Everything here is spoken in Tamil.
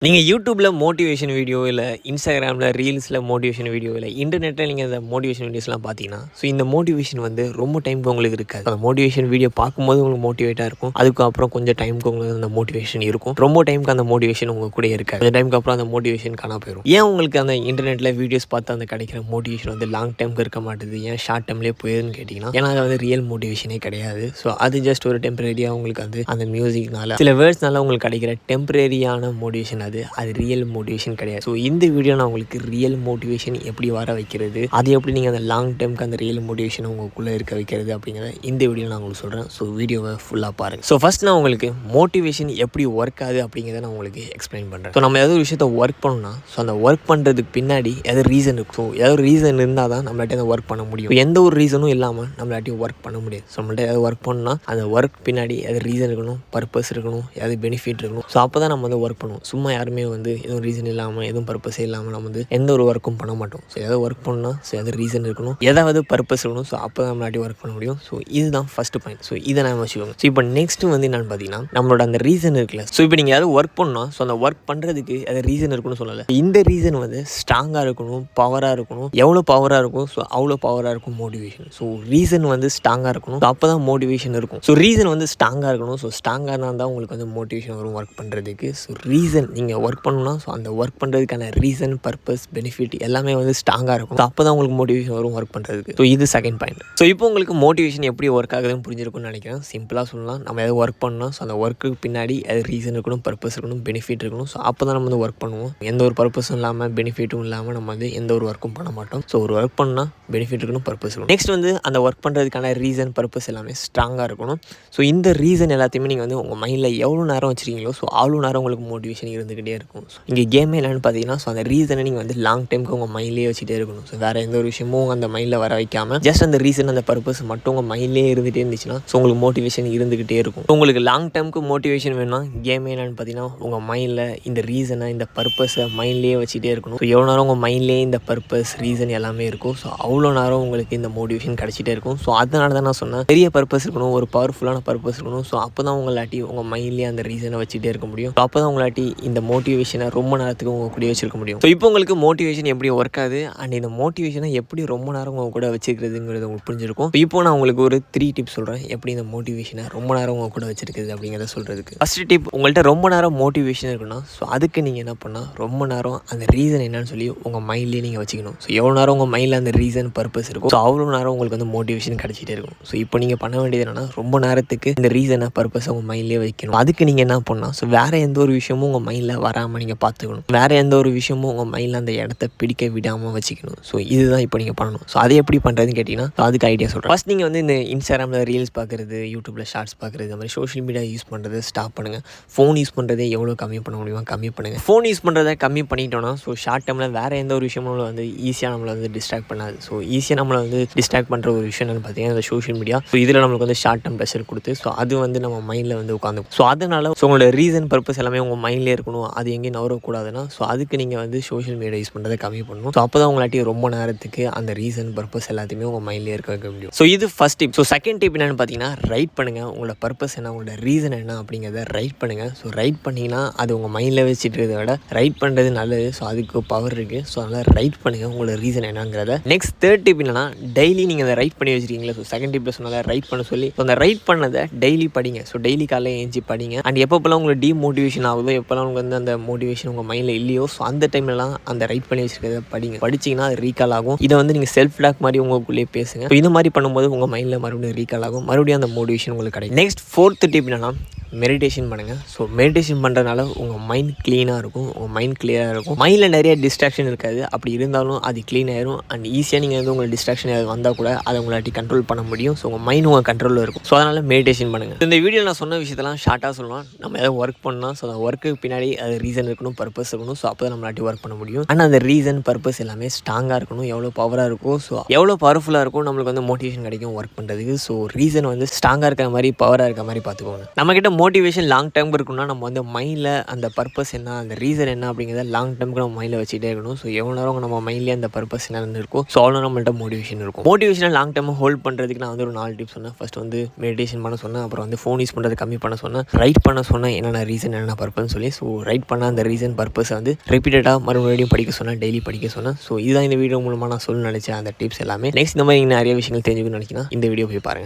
நீங்கள் யூடியூப்பில் மோட்டிவேஷன் வீடியோ இல்லை இன்ஸ்டாகிராமில் ரீல்ஸில் மோட்டிவேஷன் வீடியோ இல்லை இன்டர்நெட்டில் நீங்கள் இந்த மோட்டிவேஷன் வீடியோஸ்லாம் பார்த்தீங்கன்னா இந்த மோட்டிவேஷன் ரொம்ப டைமுக்கு உங்களுக்கு இருக்காது. அந்த மோட்டிவேஷன் வீடியோ பார்க்கும்போது உங்களுக்கு மோட்டிவேட்டாக இருக்கும். அதுக்கப்புறம் கொஞ்சம் டைமுக்கு உங்களுக்கு அந்த மோட்டிவேஷன் இருக்கும். ரொம்ப டைமுக்கு அந்த மோட்டிவேஷன் உங்கள் கூட இருக்காது. அந்த டைமுக்கு அப்புறம் அந்த மோட்டிவேஷன் காணாம போயிடும். ஏன் உங்களுக்கு அந்த இன்டர்நெட்டில் வீடியோஸ் பார்த்து அந்த கிடைக்கிற மோட்டிவேஷன் லாங் டைமுக்கு இருக்க மாட்டேது, ஏன் ஷார்ட் டைம்லேயே போயிருன்னு கேட்டிங்கன்னா, ஏன்னா அது ரியல் மோட்டிவேஷனே கிடையாது. ஸோ அது ஜஸ்ட் ஒரு டெம்பரரியாக உங்களுக்கு அந்த மியூசிக்னால சில வேர்ட்ஸ்னால உங்களுக்கு கிடைக்கிற டெம்பரரியான மோட்டிவேஷன் அது ரியல் மோட்டிவேஷன் கிடையாது. ஸோ இந்த வீடியோ நான் உங்களுக்கு ரியல் மோட்டிவேஷன் எப்படி வர வைக்கிறது, அது எப்படி நீங்கள் அந்த லாங் டைமுக்கு அந்த ரியல் மோட்டிவேஷன் உங்களுக்குள்ளே இருக்க வைக்கிறது அப்படிங்கிறத இந்த வீடியோ நான் உங்களுக்கு சொல்கிறேன். ஸோ வீடியோவை ஃபுல்லாக பாருங்கள். ஸோ ஃபஸ்ட் நான் உங்களுக்கு மோட்டிவேஷன் எப்படி ஒர்க் ஆகுது அப்படிங்கிறத நான் உங்களுக்கு எக்ஸ்பிளைன் பண்ணுறேன். ஸோ நம்ம ஏதாவது ஒரு விஷயத்தை ஒர்க் பண்ணணும்னா அந்த ஒர்க் பண்ணுறதுக்கு பின்னாடி ஏதாவது ரீசன் இருக்கும். ஸோ ஏதாவது ரீசன் இருந்தால் தான் நம்மளாட்டி அந்த ஒர்க் பண்ண முடியும். எந்த ஒரு ரீசனும் இல்லாமல் நம்மளாட்டி ஒர்க் பண்ண முடியாது. ஸோ நம்மள்ட்ட ஏதாவது ஒர்க் பண்ணணும்னா அந்த ஒர்க் பின்னாடி ஏதாவது ரீசன் இருக்கணும், பர்பஸ் இருக்கணும், ஏதாவது பெனிஃபிட் இருக்கணும். ஸோ அப்போ தான் நம்ம ஒர்க் பண்ணுவோம். சும்மா யாருமே எதுவும் ரீசன் இல்லாமல் எதுவும் பர்பஸே இல்லாமல் நம்ம எந்த ஒரு ஒர்க்கும் பண்ண மாட்டோம். ஸோ ஏதாவது ஒர்க் பண்ணால் ஏதாவது ரீசன் இருக்கணும், ஏதாவது பர்பஸ் இருக்கணும். ஸோ அப்போ தான் நம்மளாட்டி ஒர்க் பண்ண முடியும். ஸோ இதுதான் ஃபர்ஸ்ட் பாயிண்ட். ஸோ இதை நான் வச்சுக்கோங்க. ஸோ இப்போ நெக்ஸ்ட் என்னன்னு பார்த்தீங்கன்னா, நம்மளோட அந்த ரீசன் இருக்குல்ல. ஸோ இப்போ நீங்கள் ஏதாவது ஒர்க் பண்ணால் அந்த ஒர்க் பண்ணுறதுக்கு அது ரீசன் இருக்குன்னு சொல்லலை. இந்த ரீசன் ஸ்ட்ராங்காக இருக்கணும், பவராக இருக்கணும். எவ்வளோ பவராக இருக்கும் ஸோ அவ்வளோ பவராக இருக்கும் மோட்டிவேஷன். ஸோ ரீசன் ஸ்ட்ராங்காக இருக்கணும். ஸோ அப்போ தான் மோட்டிவேஷன் இருக்கும். ஸோ ரீசன் ஸ்ட்ராங்காக இருக்கணும். ஸோ ஸ்ட்ராங்காக இருந்தால் தான் உங்களுக்கு மோட்டிவேஷன் வரும் ஒர்க் பண்ணுறதுக்கு. ஸோ ரீசன் நீங்கள் ஒர்க் பண்ணணும்னா அந்த ஒர்க் பண்ணுறதுக்கான ரீசன், பர்பஸ், பெனிஃபிட் எல்லாமே ஸ்ட்ராங்காக இருக்கும். ஸோ அப்போ தான் உங்களுக்கு மோட்டிவேஷன் வரும் ஒர்க் பண்ணுறதுக்கு. ஸோ இது செகண்ட் பாயிண்ட். ஸோ இப்போ உங்களுக்கு மோட்டிவேஷன் எப்படி ஒர்க் ஆகுதுன்னு புரிஞ்சிருக்கும்னு நினைக்கிறேன். சிம்பிளாக சொல்லலாம், நம்ம ஏதாவது ஒர்க் பண்ணணும். ஸோ அந்த ஒர்க்கு பின்னாடி அது ரீசன் இருக்கணும், பர்பஸ் இருக்கணும், பெனிஃபிட் இருக்கணும். ஸோ அப்போ தான் நம்ம ஒர்க் பண்ணுவோம். எந்த ஒரு பர்பஸும் இல்லாமல், பெனிஃபிட்டும் இல்லாமல் நம்ம எந்த ஒரு ஒர்க்கும் பண்ண மாட்டோம். ஸோ ஒரு ஒர்க் பண்ணால் பெனிஃபிட் இருக்கணும், பர்பஸ் இருக்கணும். நெக்ஸ்ட் அந்த ஒர்க் பண்ணுறதுக்கான ரீசன், பர்பஸ் எல்லாமே ஸ்ட்ராங்காக இருக்கணும். ஸோ இந்த ரீசன் எல்லாத்தையுமே நீங்கள் உங்கள் மைண்டில் எவ்வளோ நேரம் வச்சுருக்கீங்களோ ஸோ அவ்வளோ நேரம் உங்களுக்கு மோட்டிவேஷன் இருந்துக்கிட்டே இருக்கும். ஸோ இங்கே கேமே என்னென்னு பார்த்தீங்கன்னா, ஸோ அந்த ரீசனை நீங்கள் லாங் டைமுக்கு உங்கள் மைண்ட்லேயே வச்சுட்டே இருக்கணும். ஸோ வேறு எந்த ஒரு விஷயமும் அந்த மைண்டில் வர வைக்காமல் ஜஸ்ட் அந்த ரீசன், அந்த பர்பஸ் மட்டும் உங்கள் மைண்ட்லேயே இருந்துகிட்டே இருந்துச்சுன்னா ஸோ உங்களுக்கு மோட்டிவேஷன் இருந்துக்கிட்டே இருக்கும். உங்களுக்கு லாங் டைமுக்கு மோட்டிவேஷன் வேணும்னா கேமே என்னென்னு பார்த்தீங்கன்னா, உங்கள் மைண்டில் இந்த ரீசனை, இந்த பர்பஸை மைண்ட்லேயே வச்சுட்டே இருக்கணும். ஸோ எவ்வளோ நேரம் உங்கள் மைண்ட்லேயே இந்த பர்பஸ், ரீசன் எல்லாமே இருக்கும். ஸோ அவ்வளோ நேரம் உங்களுக்கு இந்த மோட்டிவேஷன் கிடச்சிட்டே இருக்கும். ஸோ அதனால தான் நான் சொன்னேன், பெரிய பர்பஸ் இருக்கணும், ஒரு பவர்ஃபுல்லான பர்பஸ் இருக்கணும். ஸோ அப்போ தான் உங்களாட்டி உங்கள் மைண்ட்லேயே அந்த ரீசனை வச்சுட்டே இருக்க முடியும். ஸோ அப்போ தான் உங்களாட்டி இந்த மோட்டிவேஷனை ரொம்ப நேரத்துக்கு உங்கள் கூட வச்சிருக்க முடியும். ஸோ இப்போ உங்களுக்கு மோட்டிவேஷன் எப்படி ஒர்க் ஆகுது அண்ட் இந்த மோட்டிவேஷனை எப்படி ரொம்ப நேரம் உங்கள் கூட வச்சுக்கிறதுங்கிறது உங்களுக்கு புரிஞ்சிருக்கும். இப்போ நான் உங்களுக்கு ஒரு 3 டிப்ஸ் சொல்கிறேன், எப்படி இந்த மோட்டிவேஷனை ரொம்ப நேரம் உங்கள் கூட வச்சிருக்குது அப்படிங்கிறத சொல்கிறதுக்கு. ஃபர்ஸ்ட் டிப், உங்கள்கிட்ட ரொம்ப நேரம் மோட்டிவேஷன் இருக்குன்னா ஸோ அதுக்கு நீங்கள் என்ன பண்ணால், ரொம்ப நேரம் அந்த ரீசன் என்னன்னு சொல்லி உங்கள் மைண்ட்லேயே நீங்கள் வச்சுக்கணும். ஸோ எவ்வளோ நேரம் உங்கள் மைண்டில் அந்த ரீசன், பர்பஸ் இருக்கும் ஸோ அவ்வளோ நேரம் உங்களுக்கு மோட்டிவேஷன் கிடச்சிட்டே இருக்கும். ஸோ இப்போ நீங்கள் பண்ண வேண்டியது என்னன்னா, ரொம்ப நேரத்துக்கு இந்த ரீசனை, பர்பஸை உங்கள் மைண்ட்லேயே வைக்கணும். அதுக்கு நீங்கள் என்ன பண்ணால், ஸோ வேறு எந்த ஒரு விஷயமும் உங்கள் மைண்டில் வராமல் நீங்கள் பார்த்துக்கணும். வேறு எந்த ஒரு விஷயமும் உங்கள் மைண்டில் அந்த இடத்த பிடிக்க விடாமல் வச்சுக்கணும். ஸோ இதுதான் இப்போ நீங்கள் பண்ணணும். ஸோ அதை எப்படி பண்ணுறதுன்னு கேட்டிங்கன்னா, அதுக்கு ஐடியா சொல்கிறேன். ஃபஸ்ட் நீங்கள் இந்த இன்ஸ்டாகிராமில் ரீல்ஸ் பார்க்குறது, யூடியூப்பில் ஷார்ட்ஸ் பார்க்குறது, இந்த மாதிரி சோஷியல் மீடியா யூஸ் பண்ணுறது ஸ்டாப் பண்ணுங்கள். ஃபோன் யூஸ் பண்ணுறதே எவ்வளோ கம்மி பண்ண முடியுமோ கம்மி பண்ணுங்கள். ஃபோன் யூஸ் பண்ணுறதை கம்மி பண்ணிட்டோன்னா ஸோ ஷார்ட் டைமில் வேறு எந்த ஒரு விஷயமும் ஈஸியாக நம்மளை டிஸ்ட்ராக்ட் பண்ணாது. ஸோ ஈஸியாக நம்மளை டிஸ்ட்ராக்ட் பண்ணுற ஒரு விஷயம் என்னென்னு பார்த்தீங்கன்னா, இந்த சோஷியல் மீடியா. ஸோ இதில் நம்மளுக்கு ஷார்ட் டைம் ப்ரெஷர் கொடுத்து ஸோ அது நம்ம மைண்டில் உட்காந்து. ஸோ அதனால் ஸோ உங்களோட ரீசன், பர்பஸ் எல்லாமே உங்கள் மைண்ட்லேயே இருக்கணும். அது எங்கேயும் நவரக்கூடாதுன்னா ஸோ அதுக்கு நீங்கள் சோஷியல் மீடியா யூஸ் பண்ணுறதை கம்மி பண்ணணும். ஸோ அப்போ தான் உங்களாட்டி ரொம்ப நேரத்துக்கு அந்த ரீசன், பர்பஸ் எல்லாத்தையுமே உங்கள் மைண்ட்லேயே இருக்க வைக்க முடியும். ஸோ இது first tip. So second tip என்னென்னு பார்த்தீங்கன்னா, ரைட் பண்ணுங்கள். உங்களோட பர்பஸ் என்ன, உங்களோட ரீசன் என்ன அப்படிங்கிறத ரைட் பண்ணுங்கள். ஸோ ரைட் பண்ணிங்கன்னா அது உங்கள் மைண்டில் வச்சுட்டு இருக்கிறத விட ரைட் பண்ணுறது நல்லது. ஸோ அதுக்கு பவர் இருக்குது. ஸோ அதனால் ரைட் பண்ணுங்கள் உங்களோட ரீசன் என்னங்கிறத. நெக்ஸ்ட் தேர்ட் டிப் என்னன்னா, டெய்லி நீங்கள் அதை ரைட் பண்ணி வச்சுருக்கீங்களா. ஸோ செகண்ட் டிப்பில் சொன்னால ரைட் பண்ண சொல்லி ஸோ அந்த ரைட் பண்ணதை டெய்லி படிங்க. ஸோ டெய்லி காலையில் ஏஞ்சி படிங்க. அண்ட் எப்போப்பெல்லாம் உங்களுக்கு டிமோட்டிவேஷன் ஆகுதோ, எப்போல்லாம் உங்களுக்கு அந்த மோட்டிவேஷன் உங்கள் மைண்டில் இல்லையோ ஸோ அந்த டைம்லலாம் அந்த ரைட் பண்ணி வச்சுருக்கிறத படிங்க. படிச்சிங்கன்னா அது ரீகால் ஆகும். இதை நீங்கள் செல்ஃப் டாக் மாதிரி உங்களுக்குள்ளேயே பேசுங்க. ஸோ இந்த மாதிரி பண்ணும்போது உங்கள் மைண்டில் மறுபடியும் ரீகால் ஆகும், மறுபடியும் அந்த மோட்டிவேஷன் உங்களுக்கு கிடைக்கும். நெக்ஸ்ட் ஃபோர்த் டிப் என்னன்னா, மெடிடேஷன் பண்ணுங்கள். ஸோ மெடிடேஷன் பண்ணுறதுனால உங்கள் மைண்ட் க்ளீனாக இருக்கும், உங்கள் மைண்ட் கிளியராக இருக்கும். மைண்டில் நிறைய டிஸ்ட்ராக்ஷன் இருக்காது. அப்படி இருந்தாலும் அது க்ளீன் ஆயிரும். அண்ட் ஈஸியாக நீங்கள் உங்களுக்கு டிஸ்ட்ராக்ஷன் ஏதாவது வந்தால் கூட அதை உங்களாட்டி கண்ட்ரோல் பண்ண முடியும். ஸோ உங்கள் மைண்ட் உங்கள் கண்ட்ரோலில் இருக்கும். ஸோ அதனால் மெடிடேஷன் பண்ணுங்கள். இந்த வீடியோ நான் சொன்ன விஷயத்தெல்லாம் ஷார்ட்டாக சொல்லலாம். நம்ம ஏதாவது ஒர்க் பண்ணால் ஸோ அந்த ஒர்க்குக்கு பின்னாடி அது ரீசன் இருக்கணும், பர்பஸ் இருக்கணும். ஸோ அப்போ தான் நம்மளாட்டி ஒர்க் பண்ண முடியும். ஆனால் அந்த ரீசன், பர்பஸ் எல்லாமே ஸ்ட்ராங்காக இருக்கணும். எவ்வளோ பவராக இருக்கும், ஸோ எவ்வளோ பவர்ஃபுல்லாக இருக்கும் நம்மளுக்கு மோட்டிவேஷன் கிடைக்கும் ஒர்க் பண்ணுறதுக்கு. ஸோ ரீசன் ஸ்ட்ராங்காக இருக்கிற மாதிரி, பவராக இருக்கிற மாதிரி பார்த்துக்கோங்க. நம்மக்கிட்ட மோட்டிவேஷன் லாங் டைம் இருக்குன்னா நம்ம வந்து மைண்டில் அந்த பர்பஸ் என்ன, அந்த ரீசன் என்ன அப்படிங்கிறத லாங் டைமுக்கு நம்ம மைண்டில் வச்சுட்டே இருக்கணும். ஸோ எவ்வளோ நேரம் நம்ம மைண்ட்லேயே அந்த பர்பஸ் என்னென்னு இருக்கும், ஸோ அவ்வளோ நம்மள்ட்ட மோட்டிவேஷன் இருக்கும். மோட்டிவேஷனை லாங் டைம் ஹோல்ட் பண்ணுறதுக்கு நான் வந்து ஒரு 4 டிப்ஸ் சொன்னேன். ஃபர்ஸ்ட் வந்து மெடிடேஷன் பண்ண சொன்னேன், அப்புறம் வந்து ஃபோன் யூஸ் பண்ணுறது கம்மி பண்ண சொன்னேன், ரைட் பண்ண சொன்னேன் என்னென்ன ரீசன் என்னென்ன பர்பஸ்ன்னு சொல்லி. ஸோ ரைட் பண்ண அந்த ரீசன் பர்பஸை வந்து ரிப்பீட்டடாக மறுபடியும் படிக்க சொன்னேன், டெய்லி படிக்க சொன்னேன். ஸோ இதுதான் இந்த வீடியோ மூலமாக நான் சொல்ல நினச்சேன் அந்த டிப்ஸ் எல்லாமே. நெக்ஸ்ட் இந்த மாதிரி நீங்கள் நிறைய விஷயங்கள் தெரிஞ்சுக்கணும்னு நினைக்கினா இந்த வீடியோ போய் பாருங்கள்.